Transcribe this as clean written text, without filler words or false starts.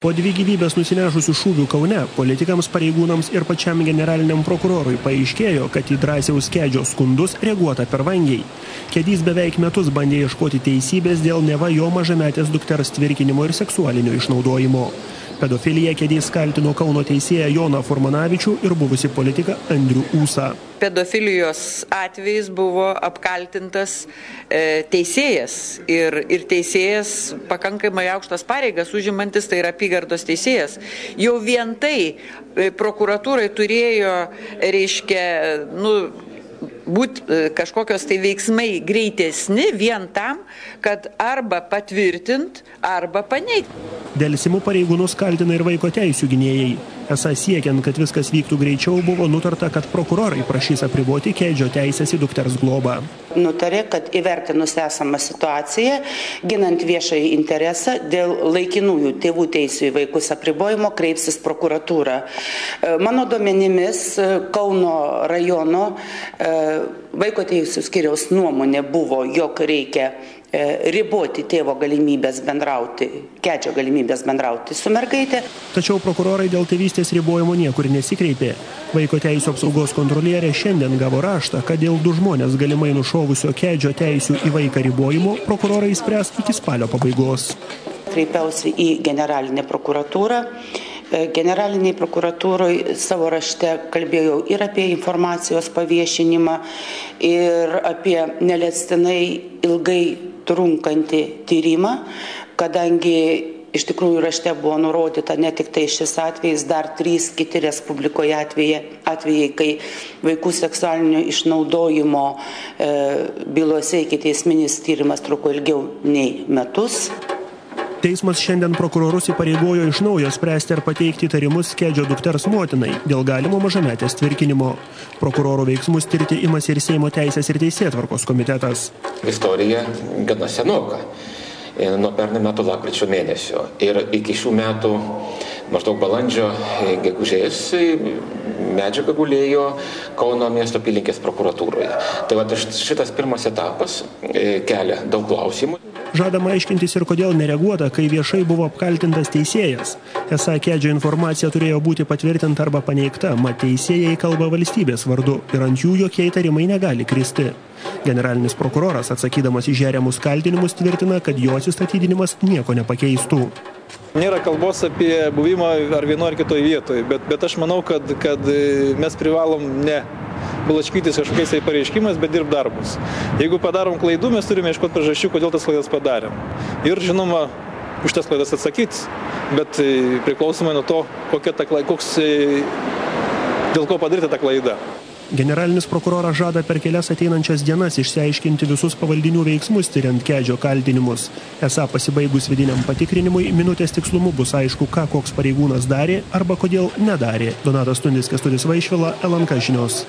Po 2 gyvybės nusinešusių šūvių Kaune, politikams, pareigūnams ir pačiam generaliniam prokurorui paaiškėjo, kad į Drąsiaus Kedžio skundus reaguota per vangiai. Kedys beveik metus bandė ieškoti teisybės dėl neva jo mažametės dukters tvirkinimo ir seksualinio išnaudojimo. Pedofilija Kedys kaltino Kauno teisėją Joną Furmanavičių ir buvusi politiką Andrių Ūsą. Pedofilijos atvejais buvo apkaltintas teisėjas ir teisėjas pakankamai aukštas pareigas užimantis, tai yra apygardos teisėjas. Jau vien tai prokuratūrai turėjo, būti kažkokios tai veiksmai greitesni vien tam, kad arba patvirtint, arba paneigt. Delsimu pareigūnus kaltina ir vaiko teisių gynėjai. Esą siekiant, kad viskas vyktų greičiau, buvo nutarta, kad prokurorai prašys apriboti Kedžio teisės į dukters globą. Nutarė, kad įvertinus esamą situaciją, ginant viešąjį interesą dėl laikinųjų tėvų teisių į vaikus apribojimo, kreipsis prokuratūra. Mano duomenimis Kauno rajono vaiko teisių skyriaus nuomonė buvo, jog reikia riboti tėvo galimybės bendrauti, Kedžio galimybės bendrauti su mergaitė. Tačiau prokurorai dėl tėvystės ribojimo niekur nesikreipė. Vaiko teisių apsaugos kontrolierė šiandien gavo raštą, kad dėl 2 žmonės galimai nušovusio Kedžio teisių į vaiką ribojimo prokurorai spręs iki spalio pabaigos. Kreipiausi į generalinę prokuratūrą. Generaliniai prokuratūroje savo rašte kalbėjau ir apie informacijos paviešinimą, ir apie neleistinai ilgai trunkantį tyrimą, kadangi iš tikrųjų rašte buvo nurodyta ne tik tai šis atvejis, dar 3 kiti Respublikoje atvejai, kai vaikų seksualinio išnaudojimo bylose ikiteisminis tyrimas truko ilgiau nei metus. Teismas šiandien prokurorus įpareigojo iš naujo spręsti ar pateikti įtarimus Kedžio dukters motinai dėl galimo mažametės tvirkinimo. Prokurorų veiksmus tirti imasi ir Seimo teisės ir teisėtvarkos komitetas. Istorija gana senoka, nuo pernai metų lapkričio mėnesio ir iki šių metų maždaug balandžio gegužės medžiaga gulėjo Kauno miesto apylinkės prokuratūroje. Tai šitas pirmas etapas kelia daug klausimų. Žadama aiškintis ir kodėl nereaguota, kai viešai buvo apkaltintas teisėjas. Esą Kedžio informacija turėjo būti patvirtinta arba paneigta, mat teisėjai kalba valstybės vardu ir ant jų jokie įtarimai negali kristi. Generalinis prokuroras, atsakydamas į žeriamus kaltinimus, tvirtina, kad jo atsistatydinimas nieko nepakeistų. Nėra kalbos apie buvimą ar vienoje ar kitoje vietoje, bet aš manau, kad mes privalom ne blaškytis kažkokiais pareiškimais, bet dirb darbus. Jeigu padarom klaidų, mes turime ieškoti priežasčių, kodėl tas klaidas padarėm. Ir žinoma, už tas klaidas atsakyti, bet priklausomai nuo to, dėl ko padaryta ta klaida. Generalinis prokuroras žada per kelias ateinančias dienas išsiaiškinti visus pavaldinių veiksmus tyriant Kedžio kaltinimus. Esą pasibaigus vidiniam patikrinimui, minutės tikslumu bus aišku, ką koks pareigūnas darė arba kodėl nedarė. Donatas Tundis, Kęstutis Vaišvila, LNK žinios.